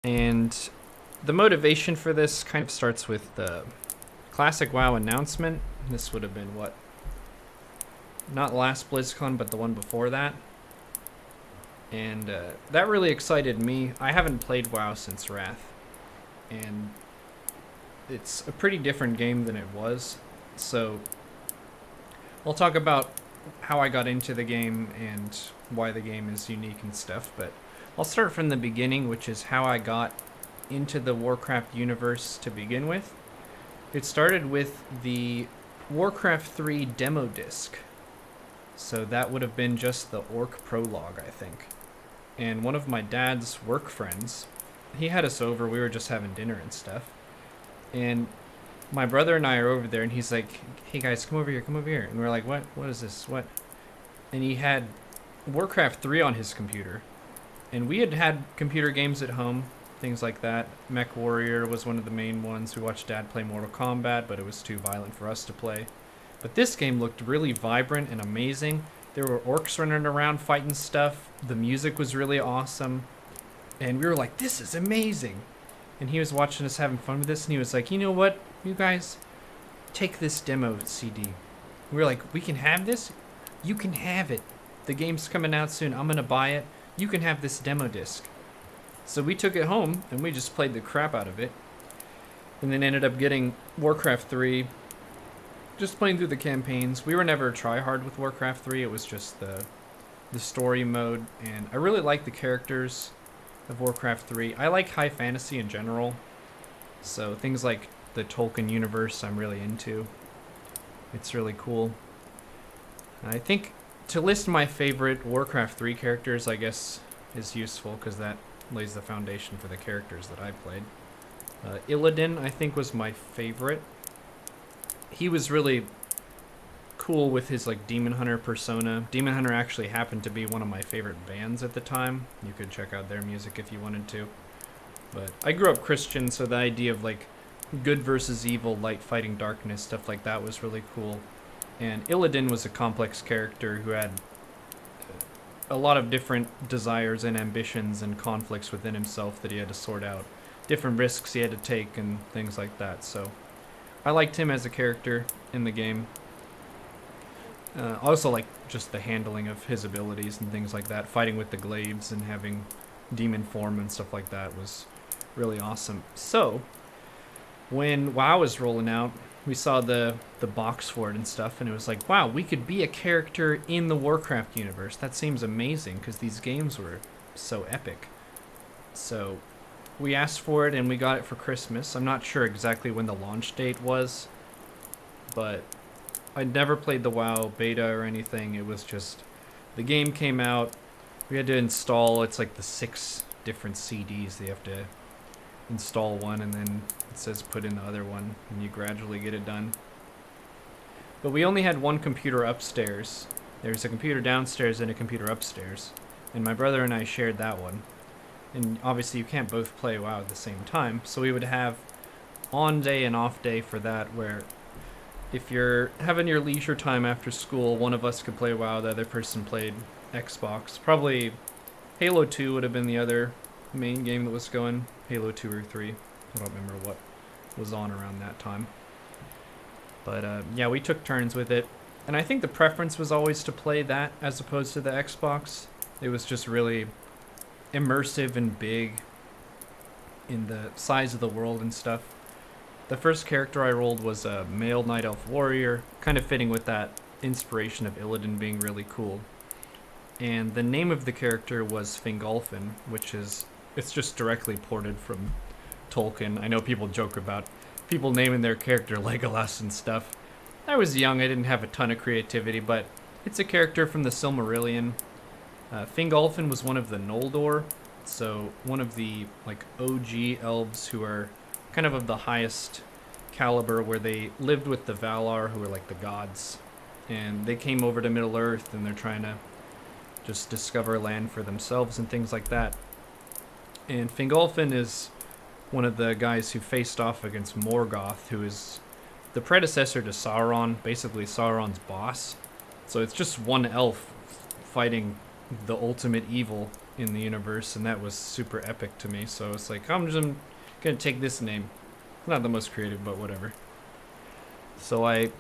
And the motivation for this kind of starts with the classic WoW announcement. This would have been what? Not last BlizzCon, but the one before that. And that really excited me. I haven't played WoW since Wrath. And it's a pretty different game than it was. So I'll talk about how I got into the game and why the game is unique and stuff. But I'll start from the beginning, which is how I got into the Warcraft universe to begin with. It started with the Warcraft 3 demo disc. So that would have been just the Orc prologue, I think. And one of my dad's work friends, he had us over, we were just having dinner and stuff. And my brother and I are over there, and he's like, hey guys, come over here, come over here. And we're like, what? What is this? What? And he had Warcraft 3 on his computer. And we had computer games at home, things like that. Mech Warrior was one of the main ones. We watched Dad play Mortal Kombat, but it was too violent for us to play. But this game looked really vibrant and amazing. There were orcs running around fighting stuff. The music was really awesome. And we were like, this is amazing. And he was watching us having fun with this, and he was like, you know what, you guys, take this demo CD. We were like, we can have this? You can have it. The game's coming out soon. I'm going to buy it. You can have this demo disc. So we took it home, and we just played the crap out of it. And then ended up getting Warcraft 3, just playing through the campaigns. We were never a tryhard with Warcraft 3. It was just the story mode. And I really like the characters of Warcraft 3. I like high fantasy in general. So things like the Tolkien universe I'm really into. It's really cool. I think to list my favorite Warcraft 3 characters, I guess, is useful because that lays the foundation for the characters that I played. Illidan, I think, was my favorite. He was really cool with his like Demon Hunter persona. Demon Hunter actually happened to be one of my favorite bands at the time. You could check out their music if you wanted to. But I grew up Christian, so the idea of like good versus evil, light fighting darkness, stuff like that was really cool. And Illidan was a complex character who had a lot of different desires and ambitions and conflicts within himself that he had to sort out. Different risks he had to take and things like that. So I liked him as a character in the game. Also like just the handling of his abilities and things like that. Fighting with the glaives and having demon form and stuff like that was really awesome. So when WoW was rolling out, we saw the box for it and stuff, and it was like, wow, we could be a character in the Warcraft universe. That seems amazing because these games were so epic. So we asked for it and we got it for Christmas. I'm not sure exactly when the launch date was, but I'd never played the WoW beta or anything. It was just the game came out. We had to install, it's like the 6 different CDs. They have to install one, and then it says put in the other one, and you gradually get it done. But we only had one computer upstairs. There's a computer downstairs and a computer upstairs, and my brother and I shared that one. And obviously you can't both play WoW at the same time, so we would have on day and off day for that, where if you're having your leisure time after school, one of us could play WoW, the other person played Xbox. Probably Halo 2 would have been the other main game that was going. Halo 2 or 3. I don't remember what was on around that time. But yeah, we took turns with it. And I think the preference was always to play that as opposed to the Xbox. It was just really immersive and big in the size of the world and stuff. The first character I rolled was a male Night Elf warrior, kind of fitting with that inspiration of Illidan being really cool. And the name of the character was Fingolfin, which is, it's just directly ported from Tolkien. I know people joke about people naming their character Legolas and stuff. I was young, I didn't have a ton of creativity, but it's a character from the Silmarillion. Fingolfin was one of the Noldor, so one of the like OG elves who are kind of the highest caliber, where they lived with the Valar, who are like the gods, and they came over to Middle Earth and they're trying to just discover land for themselves and things like that. And Fingolfin is one of the guys who faced off against Morgoth, who is the predecessor to Sauron, basically Sauron's boss. So it's just one elf fighting the ultimate evil in the universe, and that was super epic to me. So it's like, I'm just gonna take this name. Not the most creative, but whatever. So I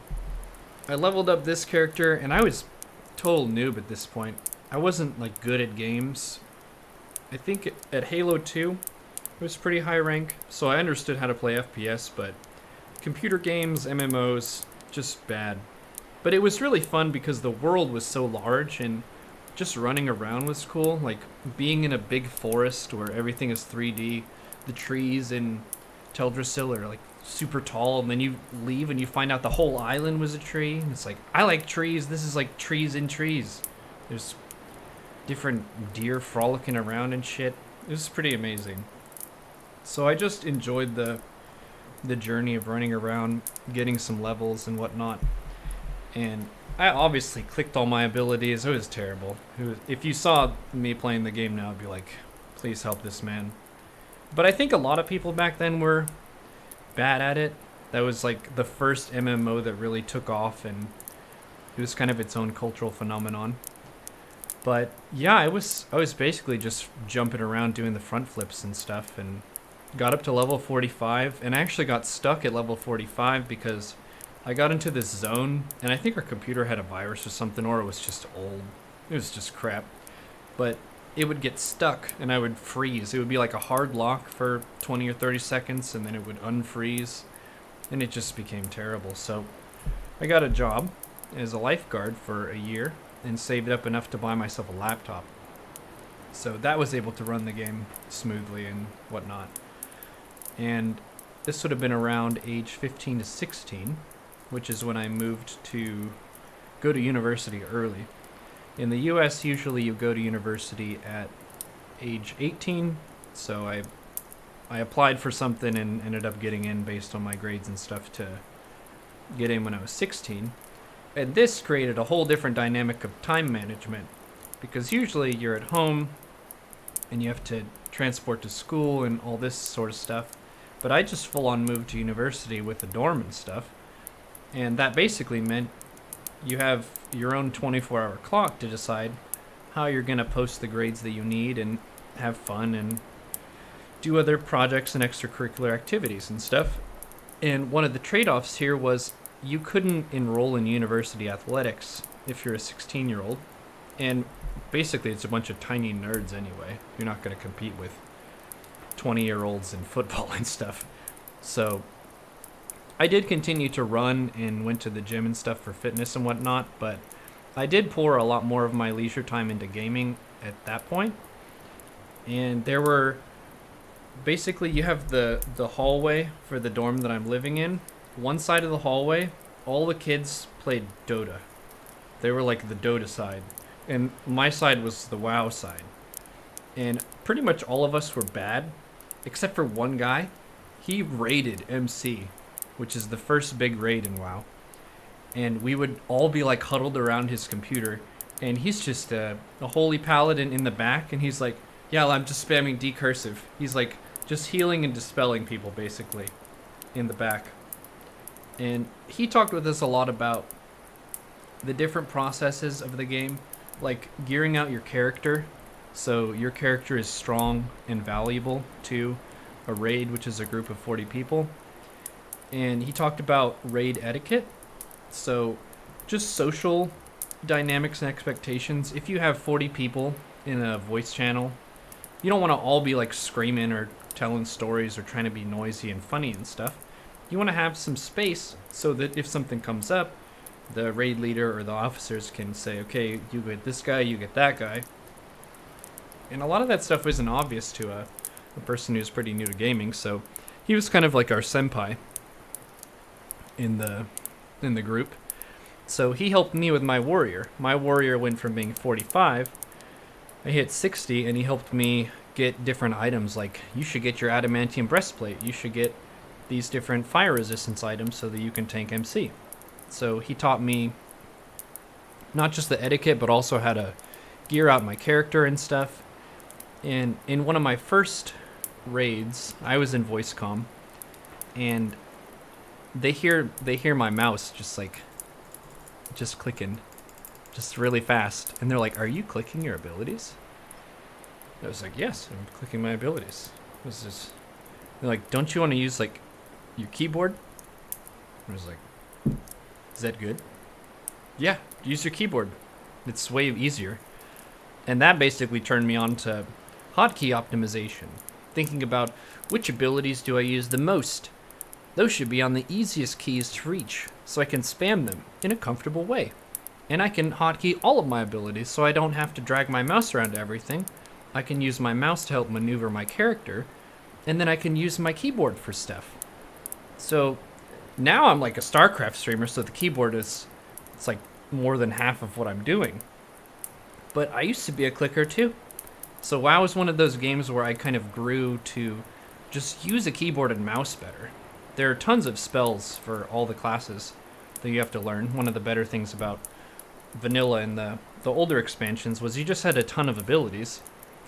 leveled up this character, and I was total noob at this point. I wasn't like good at games. I think at Halo 2, it was pretty high rank, so I understood how to play FPS, but computer games, MMOs, just bad. But it was really fun because the world was so large, and just running around was cool. Like being in a big forest where everything is 3D, the trees in Teldrassil are like super tall, and then you leave and you find out the whole island was a tree. And it's like, I like trees. This is like trees in trees. There's different deer frolicking around and shit. It was pretty amazing. So I just enjoyed the journey of running around, getting some levels and whatnot. And I obviously clicked all my abilities. It was terrible. If you saw me playing the game now, I'd be like, please help this man. But I think a lot of people back then were bad at it. That was like the first MMO that really took off, and it was kind of its own cultural phenomenon. But yeah, I was basically just jumping around doing the front flips and stuff, and got up to level 45, and I actually got stuck at level 45 because I got into this zone, and I think our computer had a virus or something, or it was just old. It was just crap. But it would get stuck, and I would freeze. It would be like a hard lock for 20 or 30 seconds, and then it would unfreeze, and it just became terrible. So I got a job as a lifeguard for a year and saved up enough to buy myself a laptop. So that was able to run the game smoothly and whatnot. And this would have been around age 15 to 16, which is when I moved to go to university early. In the US, usually you go to university at age 18, so I applied for something and ended up getting in based on my grades and stuff to get in when I was 16. And this created a whole different dynamic of time management, because usually you're at home and you have to transport to school and all this sort of stuff. But I just full on moved to university with a dorm and stuff. And that basically meant you have your own 24-hour clock to decide how you're going to post the grades that you need and have fun and do other projects and extracurricular activities and stuff. And one of the trade-offs here was you couldn't enroll in university athletics if you're a 16-year-old. And basically it's a bunch of tiny nerds anyway. You're not going to compete with 20-year-olds in football and stuff. So I did continue to run and went to the gym and stuff for fitness and whatnot, but I did pour a lot more of my leisure time into gaming at that point. And there were basically, you have the hallway for the dorm that I'm living in. One side of the hallway, all the kids played Dota. They were like the Dota side, and my side was the WoW side. And pretty much all of us were bad, except for one guy. He raided MC, which is the first big raid in WoW. And we would all be like huddled around his computer, and he's just a holy paladin in the back, and he's like, yeah, I'm just spamming decursive. He's like just healing and dispelling people basically in the back. And he talked with us a lot about the different processes of the game, like gearing out your character so your character is strong and valuable to a raid, which is a group of 40 people. And he talked about raid etiquette, so just social dynamics and expectations. If you have 40 people in a voice channel, you don't want to all be like screaming or telling stories or trying to be noisy and funny and stuff. You want to have some space so that if something comes up, the raid leader or the officers can say, okay, you get this guy, you get that guy. And a lot of that stuff isn't obvious to a person who's pretty new to gaming, so he was kind of like our senpai in the group. So he helped me with my warrior. My warrior went from being 45, I hit 60, and he helped me get different items, like you should get your adamantium breastplate, you should get these different fire resistance items so that you can tank MC. So he taught me not just the etiquette, but also how to gear out my character and stuff. And in one of my first raids, I was in voice comm, and they hear my mouse just clicking just really fast, and they're like, are you clicking your abilities? I was like, yes, I'm clicking my abilities. This is they're like, don't you want to use like your keyboard? I was like, is that good? Yeah, use your keyboard. It's way easier. And that basically turned me on to hotkey optimization, thinking about which abilities do I use the most. Those should be on the easiest keys to reach, so I can spam them in a comfortable way. And I can hotkey all of my abilities so I don't have to drag my mouse around everything. I can use my mouse to help maneuver my character, and then I can use my keyboard for stuff. So now I'm like a StarCraft streamer, so the keyboard it's like more than half of what I'm doing. But I used to be a clicker too. So WoW is one of those games where I kind of grew to just use a keyboard and mouse better. There are tons of spells for all the classes that you have to learn. One of the better things about vanilla and the older expansions was you just had a ton of abilities.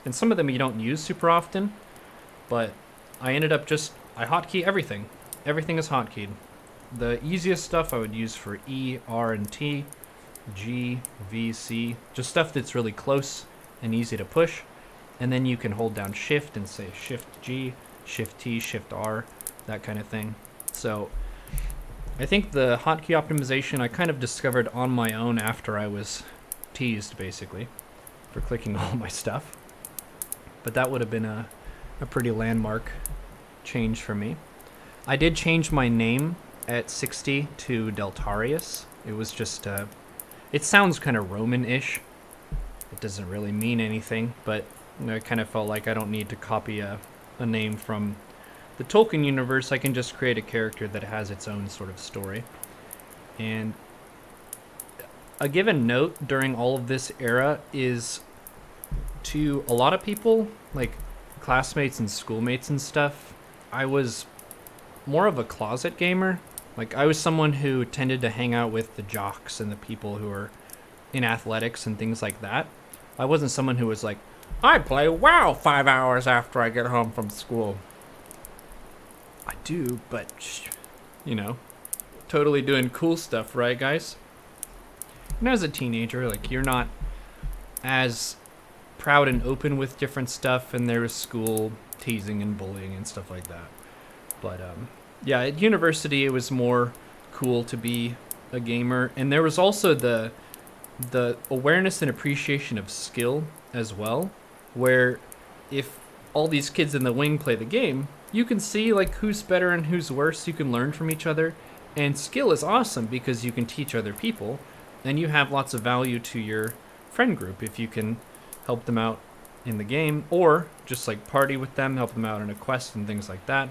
And some of them you don't use super often, but I ended up I hotkey everything. Everything is hotkeyed. The easiest stuff I would use for E, R, and T, G, V, C, just stuff that's really close and easy to push. And then you can hold down Shift and say Shift G, Shift T, Shift R, that kind of thing. So I think the hotkey optimization I kind of discovered on my own after I was teased, basically, for clicking all my stuff. But that would have been a pretty landmark change for me. I did change my name at 60 to Deltarius. It was just, it sounds kind of Roman-ish. It doesn't really mean anything, but I kind of felt like I don't need to copy a name from the Tolkien universe. I can just create a character that has its own sort of story. And a given note during all of this era is to a lot of people, like classmates and schoolmates and stuff, I was more of a closet gamer. Like, I was someone who tended to hang out with the jocks and the people who are in athletics and things like that. I wasn't someone who was like, I play WoW 5 hours after I get home from school. I do, but, you know, totally doing cool stuff, right, guys? And as a teenager, like, you're not as proud and open with different stuff, and there was school teasing and bullying and stuff like that. But, yeah, at university, it was more cool to be a gamer. And there was also the awareness and appreciation of skill as well, where if all these kids in the wing play the game, you can see like who's better and who's worse. You can learn from each other, and skill is awesome because you can teach other people, and you have lots of value to your friend group if you can help them out in the game, or just like party with them, help them out in a quest and things like that.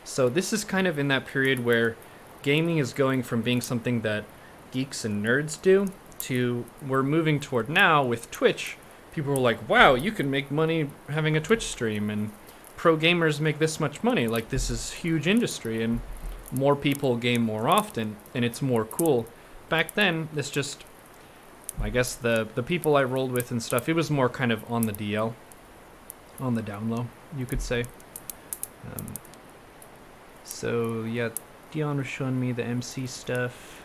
So this is kind of in that period where gaming is going from being something that geeks and nerds do to we're moving toward now with Twitch. People are like, wow, you can make money having a Twitch stream, and pro gamers make this much money. Like, this is huge industry, and more people game more often, and it's more cool. Back then, it's just, I guess the people I rolled with and stuff, it was more kind of on the DL, on the down low, you could say. So yeah, Dion was showing me the MC stuff.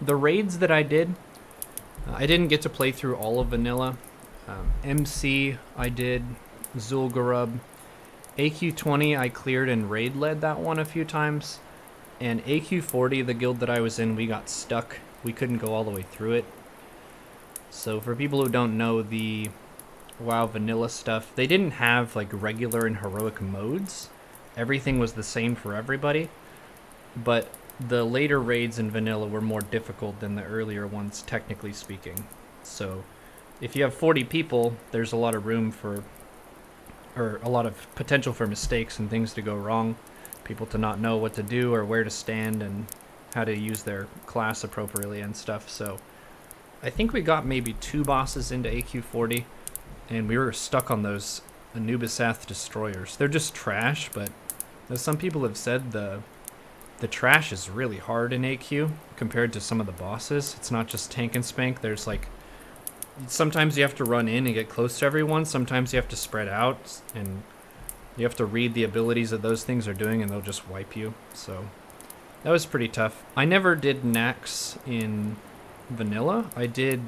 The raids that I did, I didn't get to play through all of vanilla. MC I did, Zul'Gurub. AQ20 I cleared and raid led that one a few times. And AQ40, the guild that I was in, we got stuck. We couldn't go all the way through it. So for people who don't know the WoW vanilla stuff, they didn't have like regular and heroic modes. Everything was the same for everybody. But the later raids in vanilla were more difficult than the earlier ones, technically speaking. So if you have 40 people, there's a lot of room for, or a lot of potential for mistakes and things to go wrong. People to not know what to do or where to stand and how to use their class appropriately and stuff. So I think we got maybe 2 bosses into AQ40, and we were stuck on those Anubisath destroyers. They're just trash, but as some people have said, the trash is really hard in AQ compared to some of the bosses. It's not just tank and spank. There's like, sometimes you have to run in and get close to everyone. Sometimes you have to spread out, and you have to read the abilities that those things are doing, and they'll just wipe you. So that was pretty tough. I never did Nax in vanilla. I did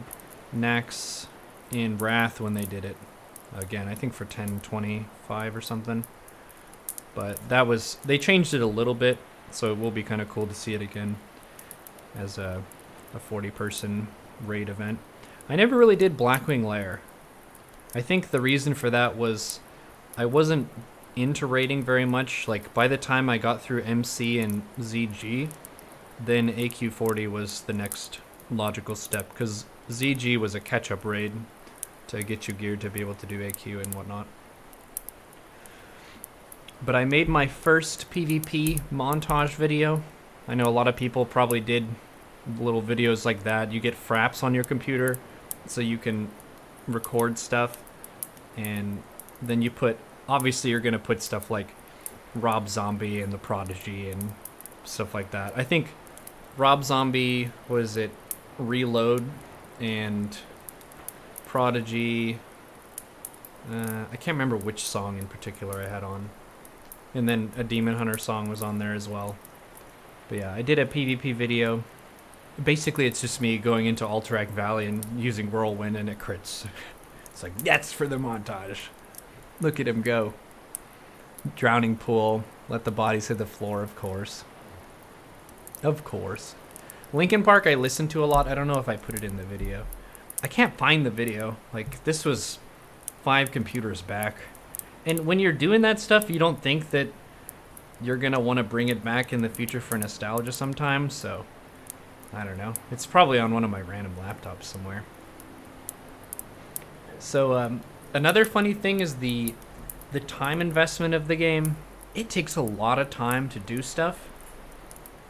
Nax in Wrath when they did it. again, I think for 1025 or something. But they changed it a little bit, so it will be kind of cool to see it again as a 40-person raid event. I never really did Blackwing Lair. I think the reason for that was I wasn't into raiding very much. Like, by the time I got through MC and ZG, then AQ40 was the next logical step, because ZG was a catch-up raid to get you geared to be able to do AQ and whatnot. But I made my first PvP montage video. I know a lot of people probably did little videos like that. You get fraps on your computer so you can record stuff, and then you put, obviously you're going to put stuff like Rob Zombie and the Prodigy and stuff like that. I think Rob Zombie, was it Reload, and Prodigy, I can't remember which song in particular I had on. And then a Demon Hunter song was on there as well. But yeah, I did a PvP video. Basically, it's just me going into Alterac Valley and using Whirlwind, and it crits. It's like, that's for the montage. Look at him go. Drowning Pool. Let the bodies hit the floor, of course. Of course. Linkin Park I listened to a lot. I don't know if I put it in the video. I can't find the video. Like, this was 5 computers back. And when you're doing that stuff, you don't think that you're going to want to bring it back in the future for nostalgia sometimes, so I don't know. It's probably on one of my random laptops somewhere. So another funny thing is the time investment of the game. It takes a lot of time to do stuff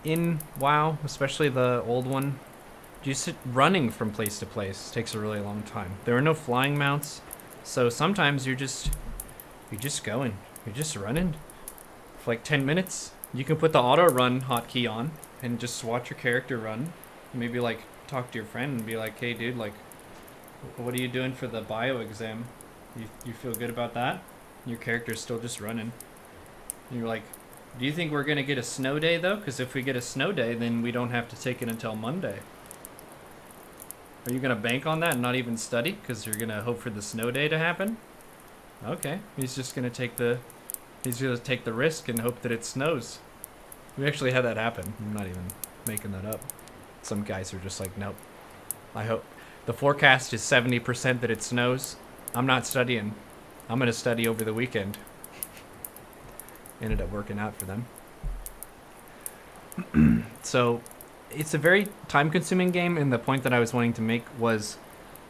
in WoW, especially the old one. Just running from place to place takes a really long time. There are no flying mounts, so sometimes you're just going. You're just running for like 10 minutes. You can put the auto run hotkey on and just watch your character run. Maybe like talk to your friend and be like, hey dude, like, what are you doing for the bio exam? You feel good about that? Your character's still just running. And you're like, do you think we're going to get a snow day though? Because if we get a snow day, then we don't have to take it until Monday. Are you going to bank on that and not even study because you're going to hope for the snow day to happen? Okay, he's just gonna take the risk and hope that it snows. We actually had that happen. I'm not even making that up. Some guys are just like, nope. I hope the forecast is 70% that it snows. I'm not studying. I'm gonna study over the weekend. Ended up working out for them. So it's a very time-consuming game, and the point that I was wanting to make was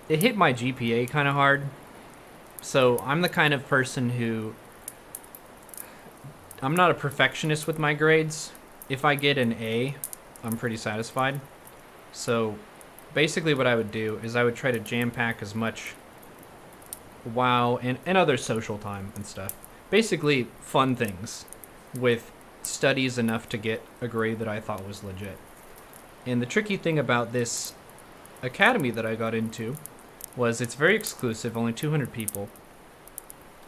it hit my GPA kind of hard. So I'm the kind of person who, I'm not a perfectionist with my grades. If I get an A, I'm pretty satisfied. So basically what I would do is I would try to jam pack as much WoW and other social time and stuff. Basically fun things with studies enough to get a grade that I thought was legit. And the tricky thing about this academy that I got into was it's very exclusive, only 200 people.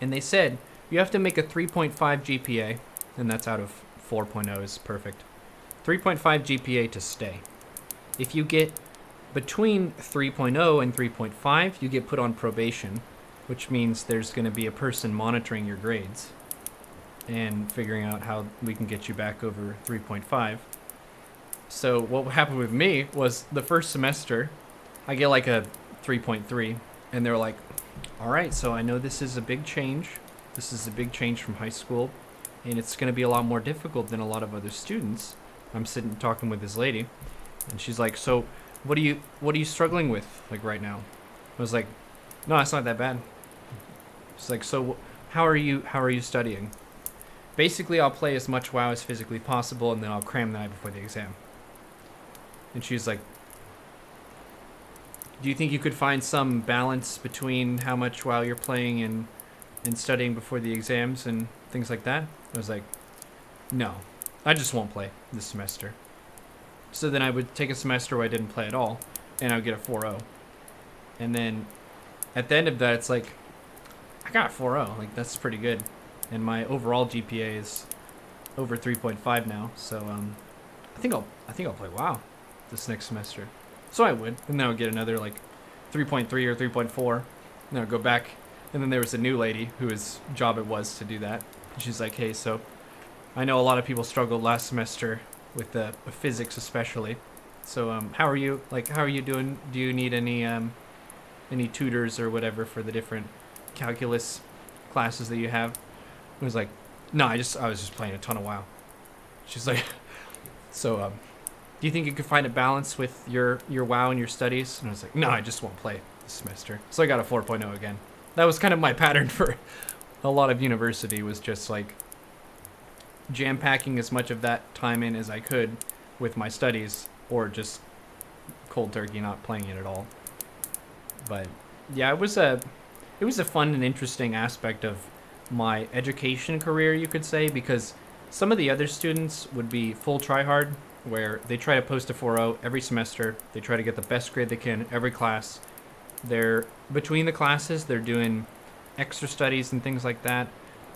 And they said you have to make a 3.5 GPA, and that's out of 4.0 is perfect. 3.5 GPA to stay. If you get between 3.0 and 3.5, you get put on probation, which means there's going to be a person monitoring your grades and figuring out how we can get you back over 3.5. So what happened with me was the first semester, I get like a 3.3, and they're like, all right, so I know this is a big change. This is a big change from high school, and it's going to be a lot more difficult than a lot of other students. I'm sitting talking with this lady, and she's like, so what are you struggling with like right now? I was like, no, it's not that bad. She's like, so how are you studying? Basically, I'll play as much WoW as physically possible, and then I'll cram the night before the exam. And she's like, do you think you could find some balance between how much WoW you're playing and studying before the exams and things like that? I was like, no, I just won't play this semester. So then I would take a semester where I didn't play at all, and I would get a 4.0. And then at the end of that, it's like, I got a 4.0. Like, that's pretty good. And my overall GPA is over 3.5 now. So I think I'll play WoW this next semester. So I would, and then I would get another like 3.3 or 3.4. And then I'd go back And then there was a new lady whose job it was to do that. And she's like, hey, so I know a lot of people struggled last semester with the physics especially. So how are you? Like, how are you doing? Do you need any tutors or whatever for the different calculus classes that you have? I was like, no, I was just playing a ton of WoW. She's like, so do you think you could find a balance with your WoW and your studies? And I was like, no, I just won't play this semester. So I got a 4.0 again. That was kind of my pattern for a lot of university, was just like jam-packing as much of that time in as I could with my studies, or just cold turkey not playing it at all. But yeah, it was a fun and interesting aspect of my education career, you could say, because some of the other students would be full tryhard, where they try to post a 4.0 every semester. They try to get the best grade they can every class. They're between the classes, they're doing extra studies and things like that.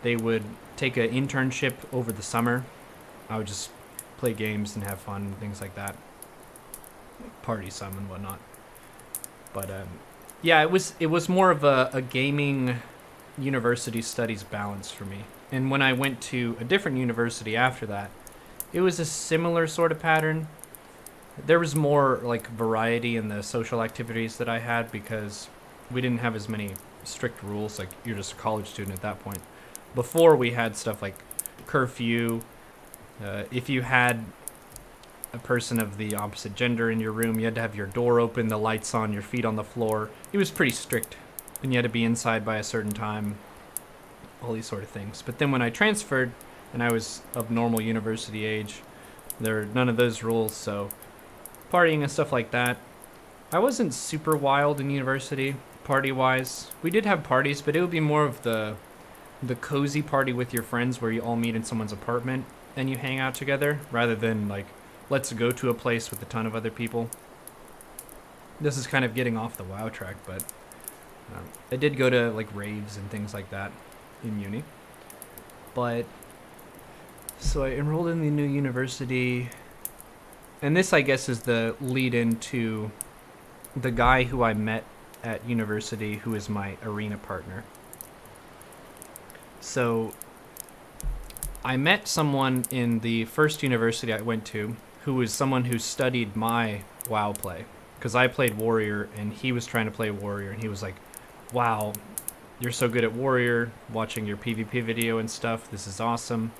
They would take an internship over the summer. I would just play games and have fun and things like that, party some and whatnot. But yeah, it was more of a gaming university studies balance for me. And when I went to a different university after that, it was a similar sort of pattern. There was more like variety in the social activities that I had, because we didn't have as many strict rules. Like, you're just a college student at that point. Before, we had stuff like curfew. If you had a person of the opposite gender in your room, you had to have your door open, the lights on, your feet on the floor. It was pretty strict. And you had to be inside by a certain time. All these sort of things. But then when I transferred and I was of normal university age, there were none of those rules, so partying and stuff like that. I wasn't super wild in university, party-wise. We did have parties, but it would be more of the cozy party with your friends, where you all meet in someone's apartment and you hang out together, rather than like, let's go to a place with a ton of other people. This is kind of getting off the WoW track, but I did go to like raves and things like that in uni. But so I enrolled in the new university, and this, I guess, is the lead into the guy who I met at university, who is my arena partner. So I met someone in the first university I went to, who was someone who studied my WoW play, because I played warrior and he was trying to play warrior, and he was like, wow, you're so good at warrior, watching your PvP video and stuff, this is awesome.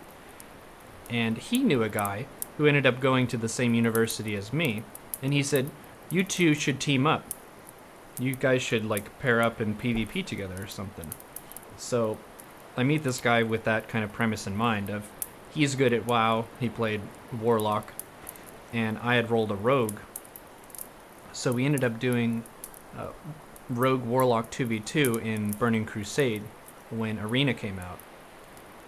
And he knew a guy who ended up going to the same university as me, and he said, you two should team up. You guys should like pair up and PvP together or something. So I meet this guy with that kind of premise in mind of, he's good at WoW, he played warlock, and I had rolled a rogue. So we ended up doing rogue warlock 2v2 in Burning Crusade when Arena came out,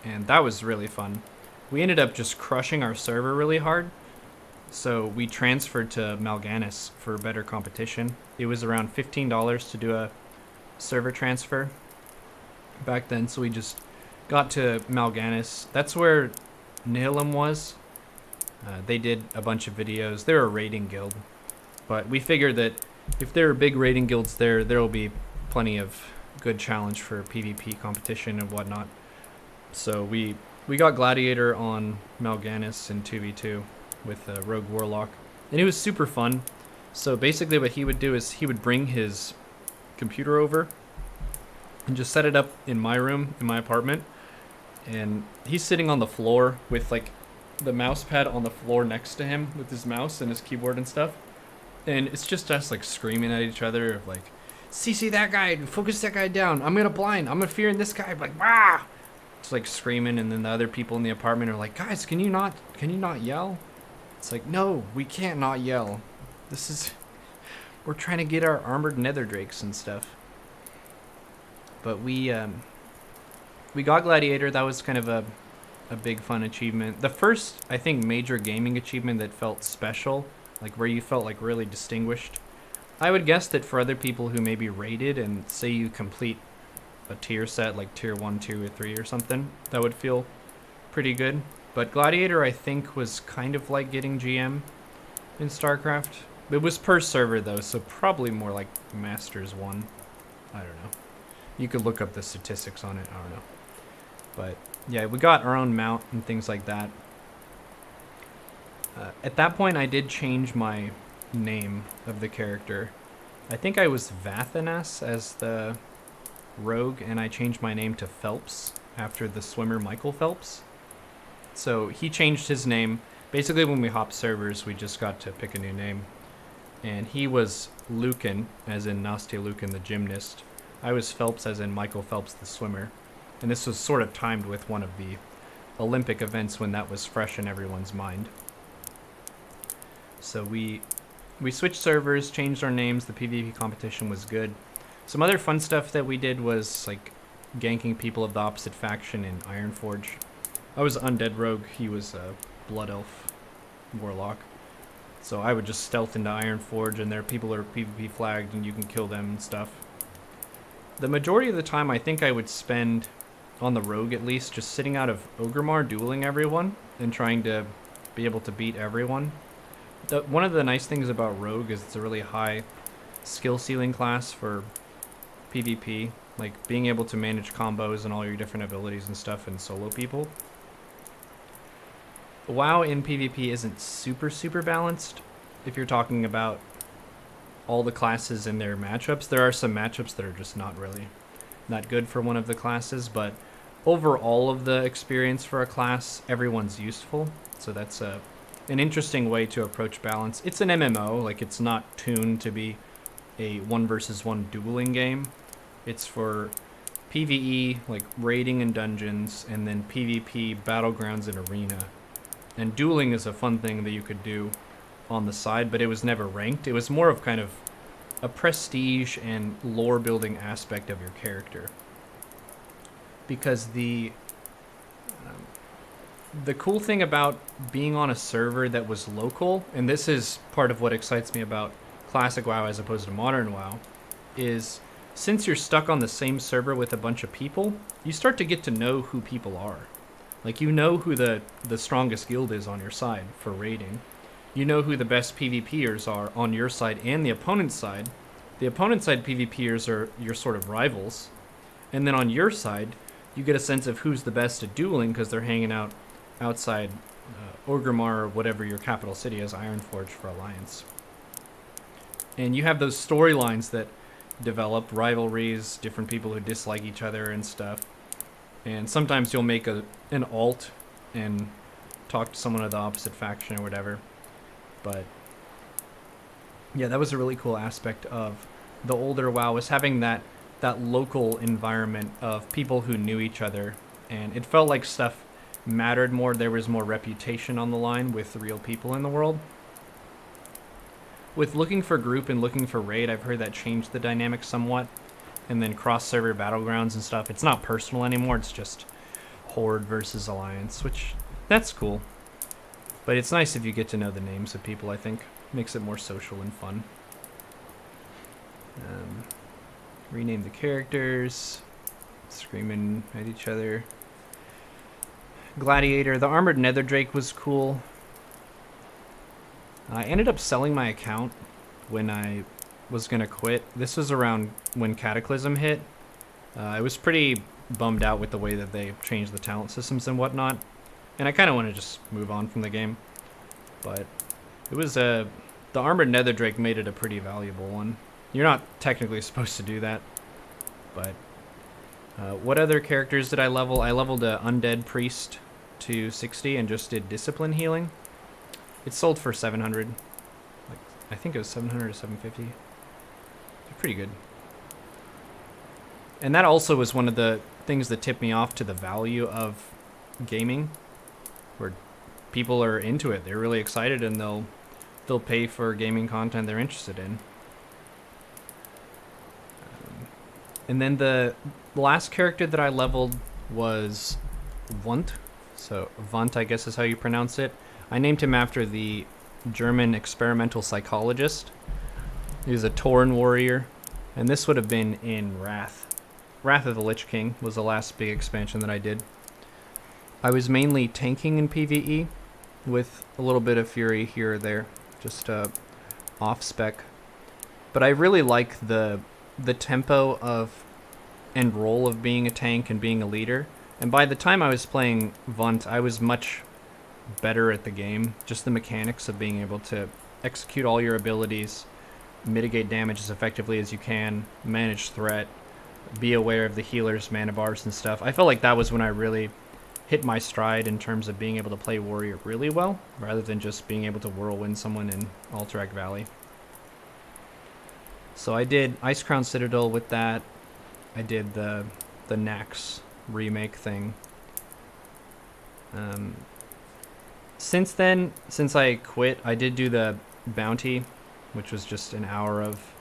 and that was really fun. We ended up just crushing our server really hard, so we transferred to Mal'Ganis for better competition. It was around $15 to do a server transfer back then, so we just got to Mal'Ganis. That's where Nihilum was. They did a bunch of videos. They're a raiding guild, but we figured that if there are big raiding guilds there will be plenty of good challenge for PvP competition and whatnot. So we got Gladiator on Mal'Ganis in 2v2 with Rogue Warlock, and it was super fun. So basically what he would do is he would bring his computer over and just set it up in my room, in my apartment, and he's sitting on the floor with like the mouse pad on the floor next to him with his mouse and his keyboard and stuff. And it's just us like screaming at each other of like, CC that guy, focus that guy down, I'm gonna blind, I'm fearing this guy, like, ah! It's like screaming, and then the other people in the apartment are like, guys, can you not yell? It's like, no, we can't not yell. We're trying to get our armored nether drakes and stuff. But we got Gladiator. That was kind of a big fun achievement. The first, I think, major gaming achievement that felt special, like where you felt like really distinguished. I would guess that for other people who maybe rated and say you complete a tier set, like tier 1, 2, or 3 or something, that would feel pretty good. But Gladiator, I think, was kind of like getting GM in StarCraft. It was per server though, so probably more like Masters 1. I don't know. You could look up the statistics on it. I don't know. But yeah, we got our own mount and things like that. At that point, I did change my name of the character. I think I was Vathanas as the rogue, and I changed my name to Phelps after the swimmer Michael Phelps. So he changed his name. Basically, when we hopped servers, we just got to pick a new name. And he was Lucan, as in Nastya Lucan, the gymnast. I was Phelps, as in Michael Phelps, the swimmer. And this was sort of timed with one of the Olympic events when that was fresh in everyone's mind. So we switched servers, changed our names. The PvP competition was good. Some other fun stuff that we did was like ganking people of the opposite faction in Ironforge. I was Undead Rogue. He was a Blood Elf Warlock. So I would just stealth into Ironforge, and their people are PvP flagged, and you can kill them and stuff. The majority of the time, I think I would spend, on the Rogue at least, just sitting out of Ogremar dueling everyone and trying to be able to beat everyone. One of the nice things about Rogue is it's a really high skill ceiling class for PvP, like being able to manage combos and all your different abilities and stuff and solo people. WoW in PvP isn't super balanced. If you're talking about all the classes and their matchups, there are some matchups that are just not good for one of the classes, but overall of the experience for a class, everyone's useful. So that's an interesting way to approach balance. It's an MMO, like it's not tuned to be a 1 versus 1 dueling game. It's for PvE, like raiding and dungeons, and then PvP, battlegrounds, and arena. And dueling is a fun thing that you could do on the side, but it was never ranked. It was more of kind of a prestige and lore building aspect of your character. Because the cool thing about being on a server that was local, and this is part of what excites me about classic WoW as opposed to modern WoW, is since you're stuck on the same server with a bunch of people, you start to get to know who people are. Like, you know who the strongest guild is on your side for raiding. You know who the best PvPers are on your side and the opponent's side. The opponent's side PvPers are your sort of rivals. And then on your side, you get a sense of who's the best at dueling because they're hanging out outside Orgrimmar or whatever your capital city is, Ironforge for Alliance. And you have those storylines that develop, rivalries, different people who dislike each other and stuff. And sometimes you'll make an alt and talk to someone of the opposite faction or whatever. But yeah, that was a really cool aspect of the older WoW, was having that local environment of people who knew each other. And it felt like stuff mattered more. There was more reputation on the line with real people in the world. With looking for group and looking for raid, I've heard that changed the dynamic somewhat. And then cross-server battlegrounds and stuff. It's not personal anymore. It's just Horde versus Alliance, which, that's cool. But it's nice if you get to know the names of people, I think. Makes it more social and fun. Rename the characters. Screaming at each other. Gladiator. The Armored Netherdrake was cool. I ended up selling my account when I was going to quit. This was around when Cataclysm hit. I was pretty bummed out with the way that they changed the talent systems and whatnot. And I kind of want to just move on from the game. But it was the Armored Netherdrake made it a pretty valuable one. You're not technically supposed to do that. But what other characters did I level? I leveled a Undead Priest to 60 and just did Discipline Healing. It sold for 700. Like, I think it was 700 or 750. Pretty good. And that also was one of the things that tipped me off to the value of gaming, where people are into it. They're really excited and they'll pay for gaming content they're interested in. And then the last character that I leveled was Wundt. So Wundt, I guess is how you pronounce it. I named him after the German experimental psychologist. He was a Tauren warrior. And this would have been in Wrath. Wrath of the Lich King was the last big expansion that I did. I was mainly tanking in PvE with a little bit of Fury here or there, just off spec. But I really like the tempo of and role of being a tank and being a leader. And by the time I was playing Vunt, I was much better at the game. Just the mechanics of being able to execute all your abilities, mitigate damage as effectively as you can, manage threat, be aware of the healer's mana bars and stuff. I felt like that was when I really hit my stride in terms of being able to play warrior really well, rather than just being able to whirlwind someone in Alterac Valley. So I did Ice Crown Citadel with that. I did the Nax remake thing. Since then, since I quit, I did do the Bounty, which was just an hour of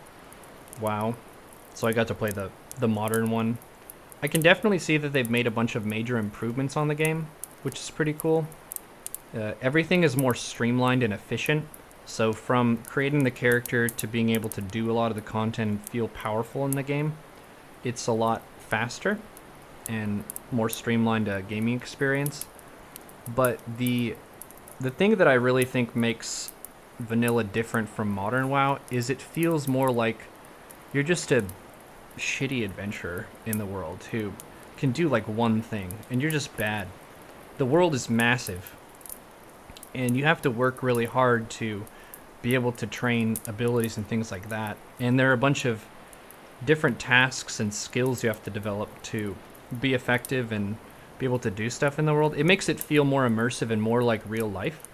WoW. So I got to play the modern one. I can definitely see that they've made a bunch of major improvements on the game, which is pretty cool. Everything is more streamlined and efficient. So from creating the character to being able to do a lot of the content and feel powerful in the game, it's a lot faster and more streamlined gaming experience. But the thing that I really think makes vanilla different from modern WoW is it feels more like you're just a shitty adventurer in the world who can do like one thing and you're just bad. The world is massive and you have to work really hard to be able to train abilities and things like that. And there are a bunch of different tasks and skills you have to develop to be effective and be able to do stuff in the world. It makes it feel more immersive and more like real life,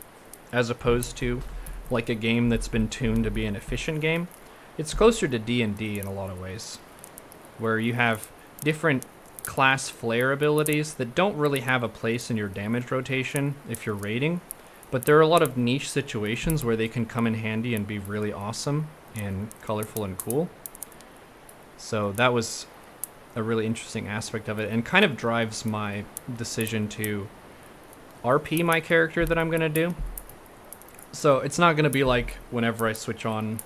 as opposed to like a game that's been tuned to be an efficient game. It's closer to D&D in a lot of ways, where you have different class flare abilities that don't really have a place in your damage rotation if you're raiding, but there are a lot of niche situations where they can come in handy and be really awesome and colorful and cool. So that was a really interesting aspect of it, and kind of drives my decision to RP my character that I'm going to do. So it's not going to be like whenever I switch on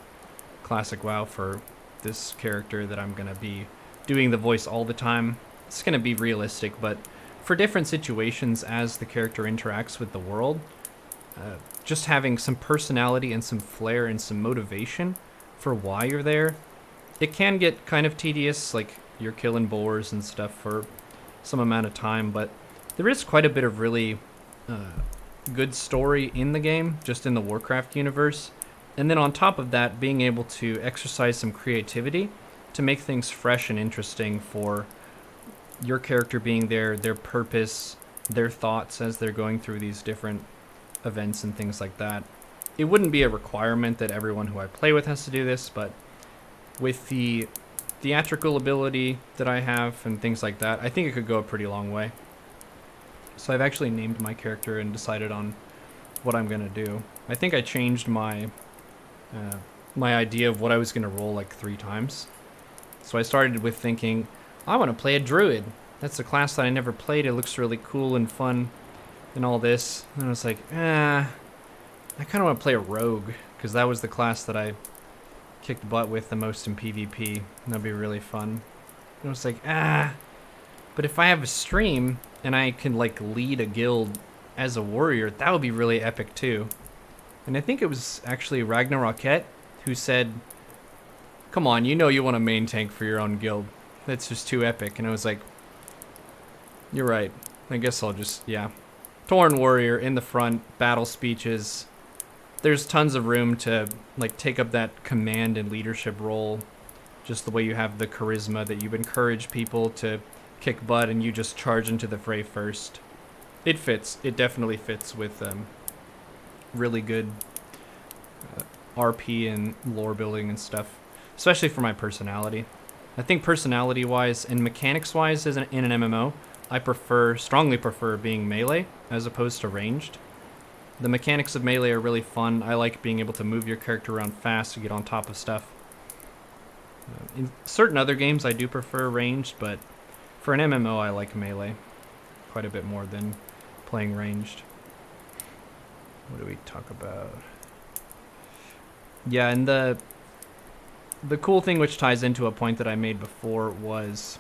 Classic WoW for this character that I'm going to be doing the voice all the time. It's going to be realistic, but for different situations as the character interacts with the world, just having some personality and some flair and some motivation for why you're there, it can get kind of tedious, like you're killing boars and stuff for some amount of time, but there is quite a bit of really good story in the game, just in the Warcraft universe. And then on top of that, being able to exercise some creativity to make things fresh and interesting for your character being there, their purpose, their thoughts as they're going through these different events and things like that. It wouldn't be a requirement that everyone who I play with has to do this, but with the theatrical ability that I have and things like that, I think it could go a pretty long way. So I've actually named my character and decided on what I'm going to do. I think I changed my my idea of what I was going to roll like 3 times. So I started with thinking, I want to play a druid. That's a class that I never played. It looks really cool and fun and all this. And I was like, I kind of want to play a rogue, because that was the class that I kicked butt with the most in PvP. That'd be really fun. And I was like, but if I have a stream and I can like lead a guild as a warrior, that would be really epic too. And I think it was actually Ragnarokette who said, come on, you know you want a main tank for your own guild. That's just too epic. And I was like, you're right. I guess I'll just, yeah. Tauren warrior in the front, battle speeches. There's tons of room to like take up that command and leadership role. Just the way you have the charisma that you encourage people to kick butt and you just charge into the fray first. It fits. It definitely fits with really good RP and lore building and stuff, especially for my personality. I think personality-wise and mechanics-wise in an MMO, I strongly prefer being melee as opposed to ranged. The mechanics of melee are really fun. I like being able to move your character around fast to get on top of stuff. In certain other games, I do prefer ranged, but for an MMO, I like melee quite a bit more than playing ranged. What do we talk about? Yeah, and the cool thing, which ties into a point that I made before, was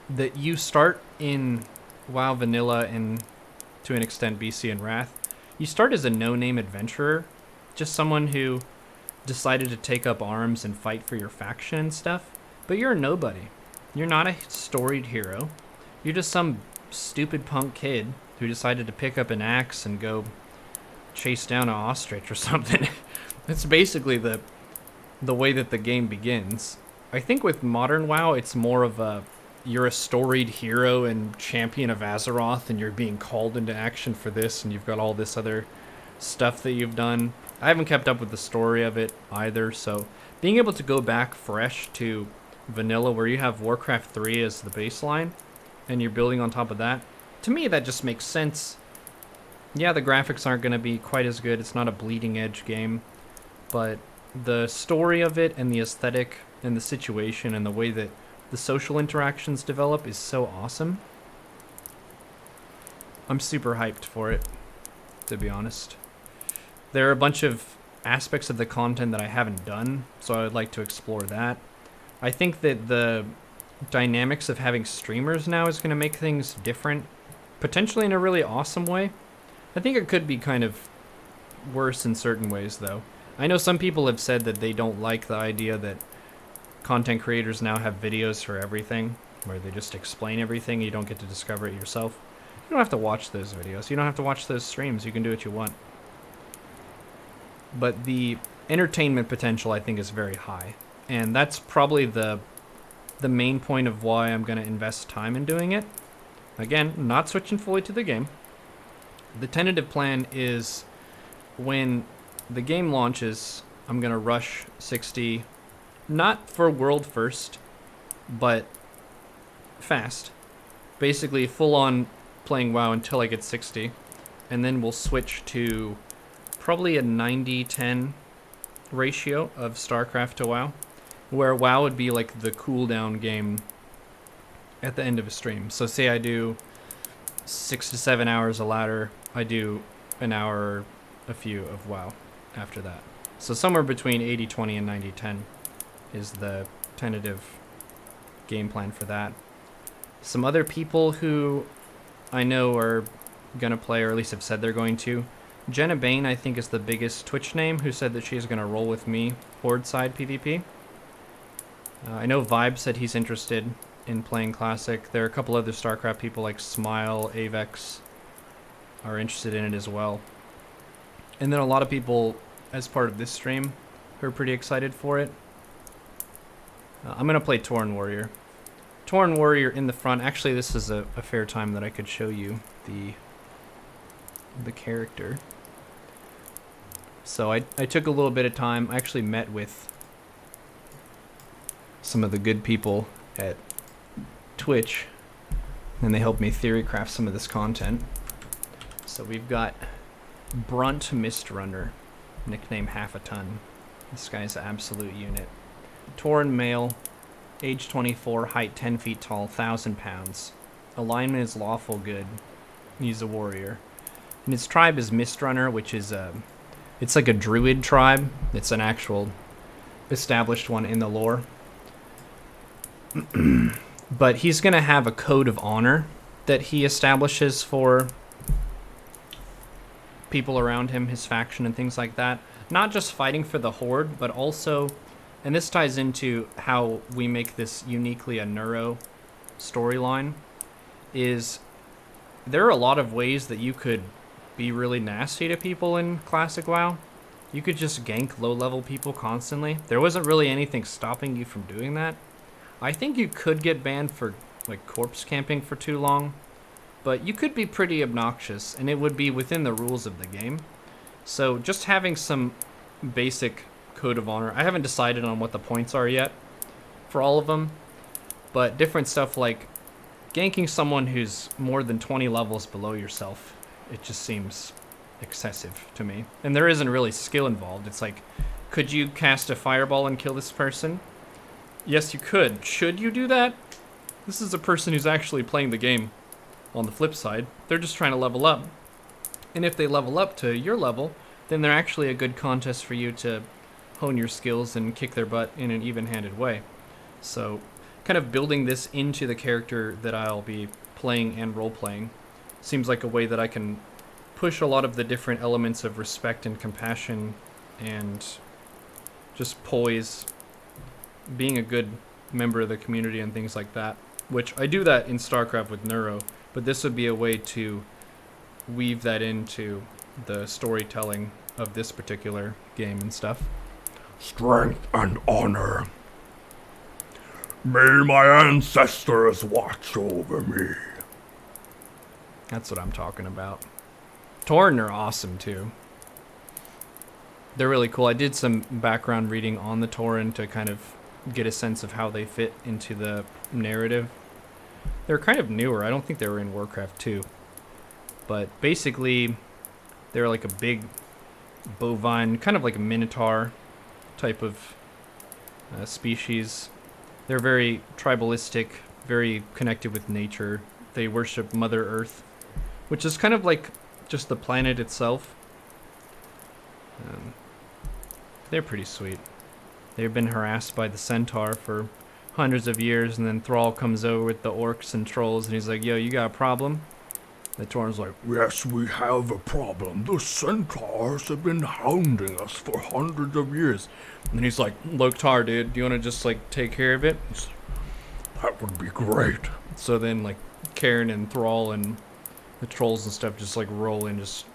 that you start in WoW Vanilla and to an extent BC and Wrath. You start as a no-name adventurer, just someone who decided to take up arms and fight for your faction and stuff, but you're a nobody. You're not a storied hero. You're just some stupid punk kid who decided to pick up an axe and go chase down an ostrich or something. That's basically the way that the game begins. I think with modern WoW, it's more of a you're a storied hero and champion of Azeroth, and you're being called into action for this, and you've got all this other stuff that you've done. I haven't kept up with the story of it either, so being able to go back fresh to vanilla where you have Warcraft 3 as the baseline and you're building on top of that, to me that just makes sense. Yeah, the graphics aren't going to be quite as good. It's not a bleeding edge game, but the story of it and the aesthetic and the situation and the way that the social interactions develop is so awesome. I'm super hyped for it, to be honest. There are a bunch of aspects of the content that I haven't done, so I would like to explore that. I think that the dynamics of having streamers now is going to make things different, potentially in a really awesome way. I think it could be kind of worse in certain ways, though. I know some people have said that they don't like the idea that content creators now have videos for everything, where they just explain everything, you don't get to discover it yourself. You don't have to watch those videos, you don't have to watch those streams, you can do what you want. But the entertainment potential, I think, is very high. And that's probably the main point of why I'm going to invest time in doing it. Again, not switching fully to the game. The tentative plan is when the game launches, I'm going to rush 60, not for world first, but fast. Basically, full on playing WoW until I get 60. And then we'll switch to probably a 90-10 ratio of StarCraft to WoW, where WoW would be like the cooldown game at the end of a stream. So say I do 6 to 7 hours of ladder, I do an hour, a few of WoW after that. So somewhere between 80-20 and 90-10 is the tentative game plan for that. Some other people who I know are gonna play, or at least have said they're going to. Jenna Bain, I think, is the biggest Twitch name who said that she's gonna roll with me Horde side PvP. I know Vibe said he's interested in playing Classic. There are a couple other StarCraft people like Smile, Avex are interested in it as well. And then a lot of people, as part of this stream, who are pretty excited for it. I'm going to play Tauren Warrior. Tauren Warrior in the front. Actually, this is a fair time that I could show you the character. So I took a little bit of time. I actually met with some of the good people at Twitch, and they helped me theorycraft some of this content. So we've got Brunt Mistrunner, nickname Half a Ton. This guy's an absolute unit. Tauren male, age 24, height 10 feet tall, 1,000 pounds. Alignment is lawful good. He's a warrior. And his tribe is Mistrunner, which is it's like a druid tribe. It's an actual established one in the lore. But he's going to have a code of honor that he establishes for people around him, his faction and things like that. Not just fighting for the Horde, but also, and this ties into how we make this uniquely a Neuro storyline, is there are a lot of ways that you could be really nasty to people in Classic WoW. You could just gank low-level people constantly. There wasn't really anything stopping you from doing that. I think you could get banned for like corpse camping for too long, but you could be pretty obnoxious, and it would be within the rules of the game. So just having some basic code of honor. I haven't decided on what the points are yet for all of them, but different stuff like ganking someone who's more than 20 levels below yourself, it just seems excessive to me. And there isn't really skill involved. It's like, could you cast a fireball and kill this person? Yes, you could. Should you do that? This is a person who's actually playing the game. On the flip side, they're just trying to level up. And if they level up to your level, then they're actually a good contest for you to hone your skills and kick their butt in an even-handed way. So, kind of building this into the character that I'll be playing and role-playing seems like a way that I can push a lot of the different elements of respect and compassion and just poise, being a good member of the community and things like that. Which I do that in StarCraft with Neuro, but this would be a way to weave that into the storytelling of this particular game and stuff. Strength and honor. May my ancestors watch over me. That's what I'm talking about. Tauren are awesome too. They're really cool. I did some background reading on the Tauren to kind of get a sense of how they fit into the narrative. They're kind of newer. I don't think they were in Warcraft 2. But basically, they're like a big bovine, kind of like a minotaur type of species. They're very tribalistic, very connected with nature. They worship Mother Earth, which is kind of like just the planet itself. They're pretty sweet. They've been harassed by the Centaur for hundreds of years, and then Thrall comes over with the orcs and trolls, and he's like, yo, you got a problem? The Tauren's like, yes, we have a problem. The centaurs have been hounding us for hundreds of years. and he's like, look, Tar, dude, do you want to just, like, take care of it? That would be great. So then, like, Karen and Thrall and the trolls and stuff just, like, roll in, just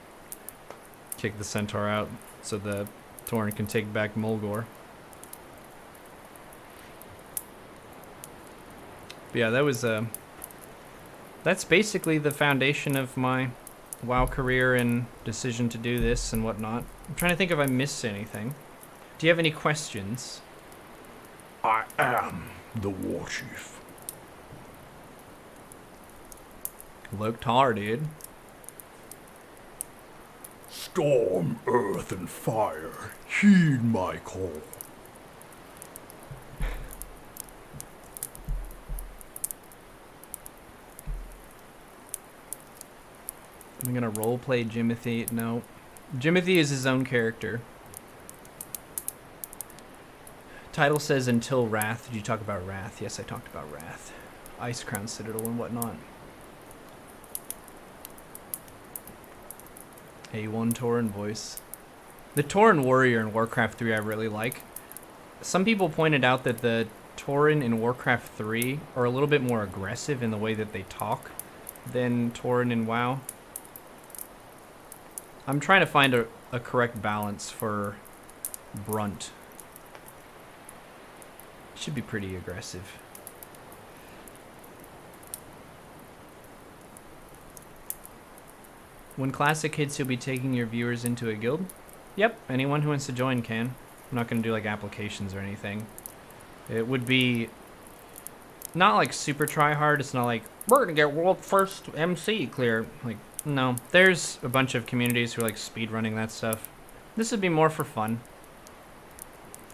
kick the Centaur out so the Tauren can take back Mulgore. But yeah, that was, that's basically the foundation of my WoW career and decision to do this and whatnot. I'm trying to think if I missed anything. Do you have any questions? I am the war chief. Look, Tar, dude. Storm, earth, and fire, heed my call. I'm gonna roleplay Jimothy. No. Jimothy is his own character. Title says Until Wrath. Did you talk about Wrath? Yes, I talked about Wrath. Ice Crown Citadel and whatnot. A1 Tauren voice. The Tauren warrior in Warcraft 3 I really like. Some people pointed out that the Tauren in Warcraft 3 are a little bit more aggressive in the way that they talk than Tauren in WoW. I'm trying to find a correct balance for Brunt. Should be pretty aggressive. When Classic hits, you'll be taking your viewers into a guild? Yep, anyone who wants to join can. I'm not going to do like applications or anything. It would be not like super try hard. It's not like, we're going to get world first MC clear. Like, no. There's a bunch of communities who are like speedrunning that stuff. This would be more for fun.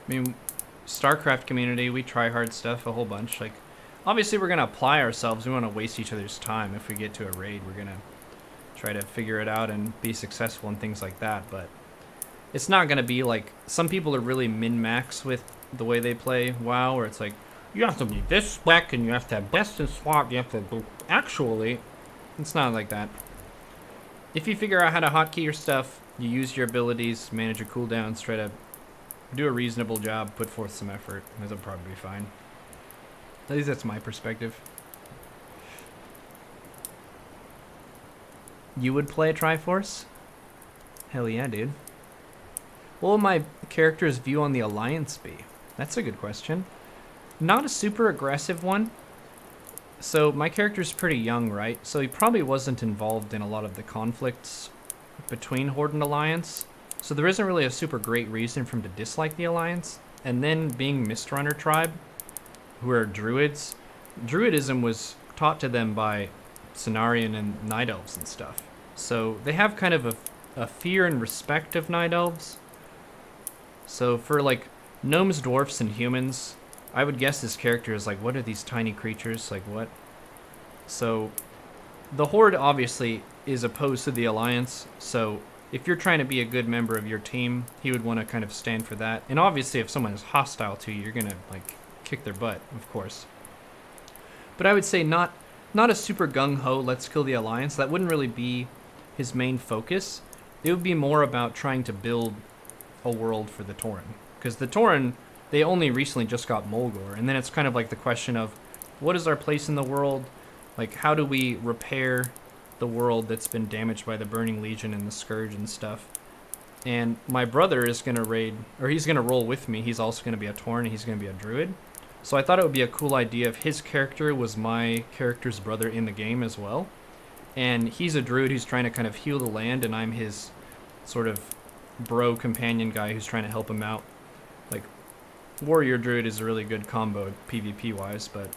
I mean, StarCraft community, we try hard stuff a whole bunch. Like, obviously we're going to apply ourselves. We want to waste each other's time. If we get to a raid, we're going to try to figure it out and be successful and things like that. But it's not going to be like, some people are really min-max with the way they play WoW, where it's like, you have to be this spec and you have to have best in SWAT, you have to do... Actually, it's not like that. If you figure out how to hotkey your stuff, you use your abilities, manage your cooldowns, try to do a reasonable job, put forth some effort, that'll probably be fine. At least that's my perspective. You would play a Triforce? Hell yeah, dude. What will my character's view on the Alliance be? That's a good question. Not a super aggressive one. So my character's pretty young, right? So he probably wasn't involved in a lot of the conflicts between Horde and Alliance. So there isn't really a super great reason for him to dislike the Alliance. And then being Mistrunner tribe, who are druids, druidism was taught to them by Cenarian and Night Elves and stuff. So they have kind of a fear and respect of Night Elves. So for like gnomes, dwarfs, and humans, I would guess this character is like, what are these tiny creatures? Like what? So the Horde obviously is opposed to the Alliance. So if you're trying to be a good member of your team, he would want to kind of stand for that. And obviously if someone is hostile to you, you're going to like kick their butt, of course. But I would say not a super gung-ho, let's kill the Alliance. That wouldn't really be his main focus. It would be more about trying to build a world for the Tauren. Because the Tauren they only recently just got Mulgore, and then it's kind of like the question of what is our place in the world? Like, how do we repair the world that's been damaged by the Burning Legion and the Scourge and stuff? And my brother is going to raid, or he's going to roll with me. He's also going to be a Tauren, and he's going to be a Druid. So I thought it would be a cool idea if his character was my character's brother in the game as well. And he's a Druid who's trying to kind of heal the land, and I'm his sort of bro companion guy who's trying to help him out. Like, Warrior Druid is a really good combo PvP-wise, but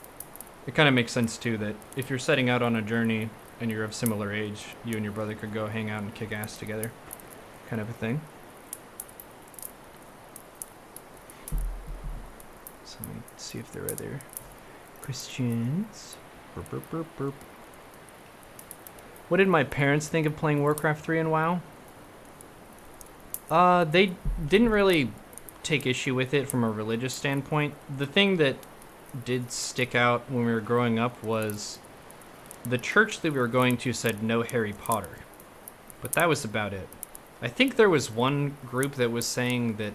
it kind of makes sense too that if you're setting out on a journey and you're of similar age, you and your brother could go hang out and kick ass together, kind of a thing. So let me see if there are other questions. Burp, burp, burp, burp. What did my parents think of playing Warcraft 3 and WoW? They didn't really take issue with it from a religious standpoint. The thing that did stick out when we were growing up was the church that we were going to said no Harry Potter. But that was about it. I think there was one group that was saying that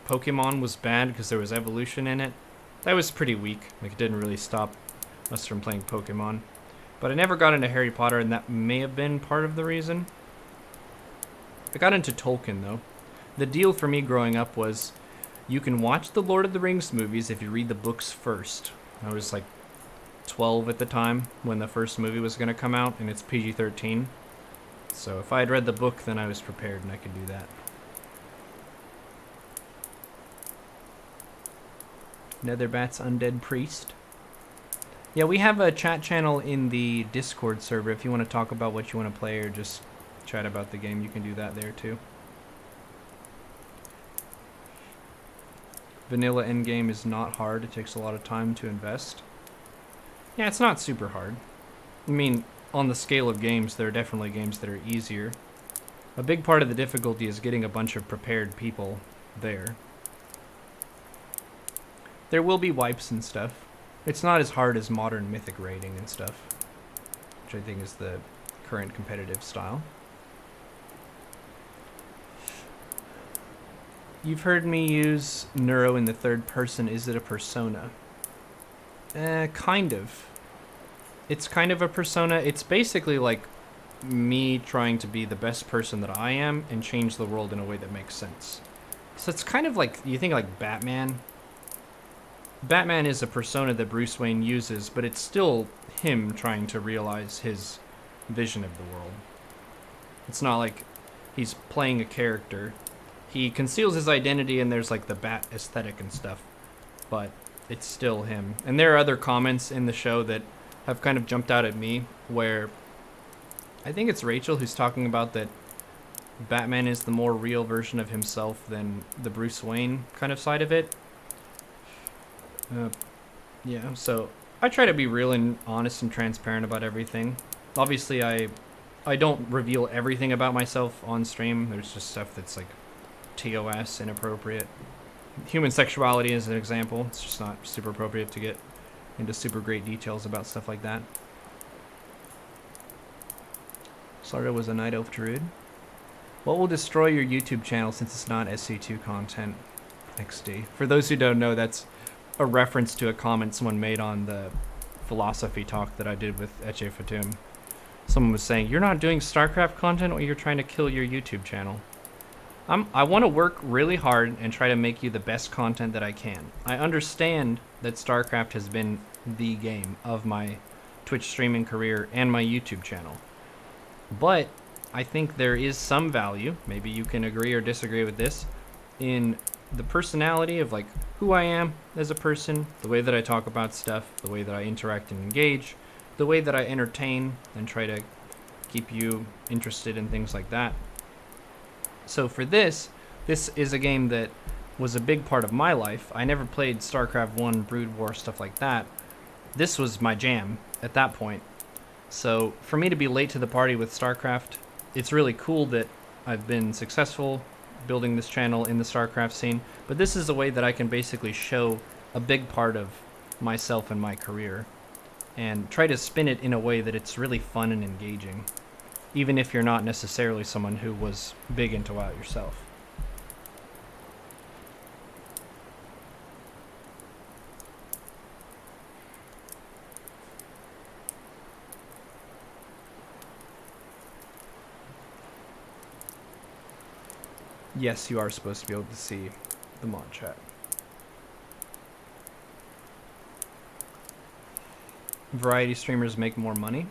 Pokemon was bad because there was evolution in it. That was pretty weak. Like, it didn't really stop us from playing Pokemon. But I never got into Harry Potter, and that may have been part of the reason. I got into Tolkien, though. The deal for me growing up was you can watch the Lord of the Rings movies if you read the books first. I was like 12 at the time when the first movie was going to come out, and it's PG-13. So if I had read the book, then I was prepared and I could do that. Netherbat's Undead Priest. Yeah, we have a chat channel in the Discord server. If you want to talk about what you want to play or just chat about the game, you can do that there too. Vanilla endgame is not hard. It takes a lot of time to invest. Yeah, it's not super hard. I mean, on the scale of games, there are definitely games that are easier. A big part of the difficulty is getting a bunch of prepared people there. There will be wipes and stuff. It's not as hard as modern Mythic raiding and stuff, which I think is the current competitive style. You've heard me use Neuro in the third person. Is it a persona? Kind of. It's kind of a persona. It's basically like me trying to be the best person that I am and change the world in a way that makes sense. So it's kind of like, you think like Batman. Batman is a persona that Bruce Wayne uses, but it's still him trying to realize his vision of the world. It's not like he's playing a character. He conceals his identity and there's like the bat aesthetic and stuff, but it's still him. And there are other comments in the show that have kind of jumped out at me where I think it's Rachel who's talking about that Batman is the more real version of himself than the Bruce Wayne kind of side of it. Yeah, so I try to be real and honest and transparent about everything. Obviously, I don't reveal everything about myself on stream. There's just stuff that's like TOS, inappropriate. Human sexuality is an example. It's just not super appropriate to get into super great details about stuff like that. Sarda was a Night Elf Druid. What will destroy your YouTube channel since it's not SC2 content? XD. For those who don't know, that's a reference to a comment someone made on the philosophy talk that I did with Eche Fatum. Someone was saying, you're not doing StarCraft content or you're trying to kill your YouTube channel. I want to work really hard and try to make you the best content that I can. I understand that StarCraft has been the game of my Twitch streaming career and my YouTube channel. But I think there is some value, maybe you can agree or disagree with this, in the personality of like who I am as a person, the way that I talk about stuff, the way that I interact and engage, the way that I entertain and try to keep you interested in things like that. So for this is a game that was a big part of my life. I never played StarCraft 1, Brood War, stuff like that. This was my jam at that point. So for me to be late to the party with StarCraft, it's really cool that I've been successful building this channel in the StarCraft scene, but this is a way that I can basically show a big part of myself and my career and try to spin it in a way that it's really fun and engaging, even if you're not necessarily someone who was big into WoW yourself. Yes, you are supposed to be able to see the mod chat. Variety streamers make more money?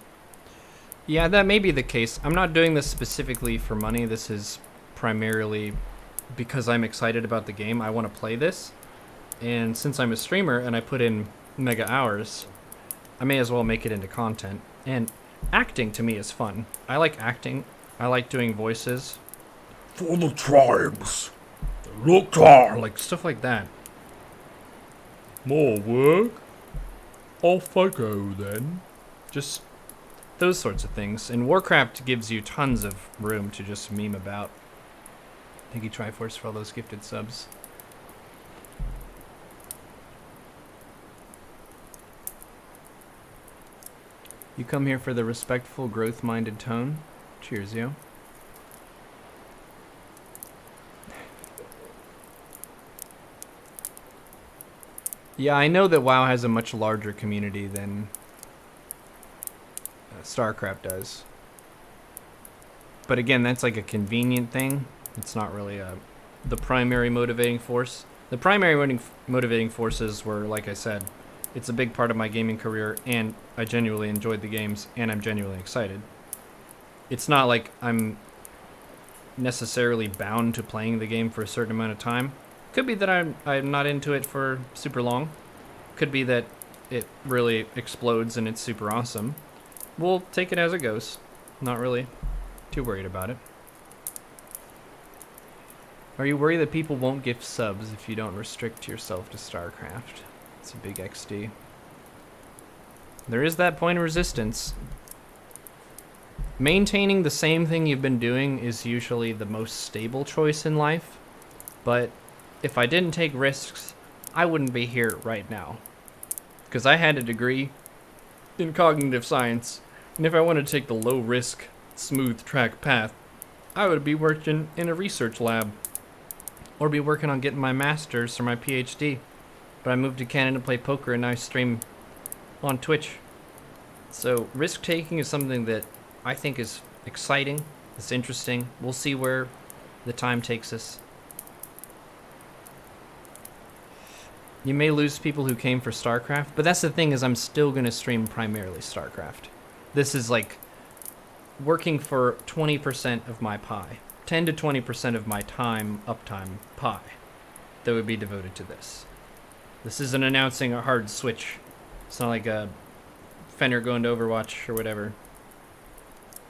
Yeah, that may be the case. I'm not doing this specifically for money. This is primarily because I'm excited about the game. I want to play this. And since I'm a streamer and I put in mega hours, I may as well make it into content. And acting to me is fun. I like acting. I like doing voices. For the tribes. Look dark. Like stuff like that. More work? Off I go then. Just those sorts of things. And Warcraft gives you tons of room to just meme about. Thank you, Triforce, for all those gifted subs. You come here for the respectful, growth-minded tone. Cheers, yo. Yeah, I know that WoW has a much larger community than StarCraft does. But again, that's like a convenient thing. It's not really the primary motivating force. The primary motivating forces were, like I said, it's a big part of my gaming career, and I genuinely enjoyed the games, and I'm genuinely excited. It's not like I'm necessarily bound to playing the game for a certain amount of time. Could be that I'm not into it for super long. Could be that it really explodes and it's super awesome. We'll take it as it goes. Not really too worried about it. Are you worried that people won't gift subs if you don't restrict yourself to StarCraft? It's a big XD. There is that point of resistance. Maintaining the same thing you've been doing is usually the most stable choice in life, but if I didn't take risks, I wouldn't be here right now. Because I had a degree in cognitive science, and if I wanted to take the low-risk, smooth-track path, I would be working in a research lab, or be working on getting my master's or my PhD. But I moved to Canada to play poker, and now I stream on Twitch. So risk-taking is something that I think is exciting, it's interesting. We'll see where the time takes us. You may lose people who came for StarCraft, but that's the thing, is I'm still going to stream primarily StarCraft. This is like working for 20% of my pie. 10 to 20% of my uptime pie that would be devoted to this. This isn't announcing a hard switch. It's not like a Fenrir going to Overwatch or whatever.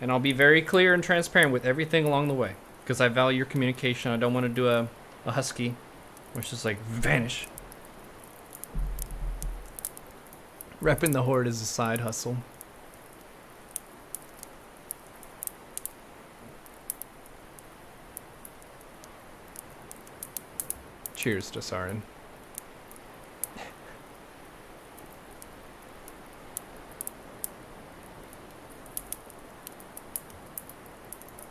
And I'll be very clear and transparent with everything along the way, because I value your communication. I don't want to do a husky, which is like, vanish. Repping the Horde is a side hustle. Cheers to Sarin.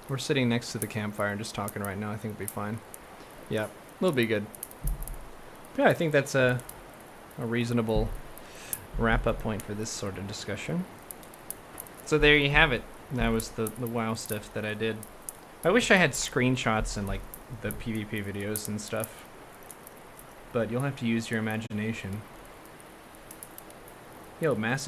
We're sitting next to the campfire and just talking right now. I think we'll be fine. Yeah, we'll be good. Yeah, I think that's a reasonable wrap-up point for this sort of discussion. So there you have it. That was the WoW stuff that I did. I wish I had screenshots and like the PvP videos and stuff, but you'll have to use your imagination. Yo, massive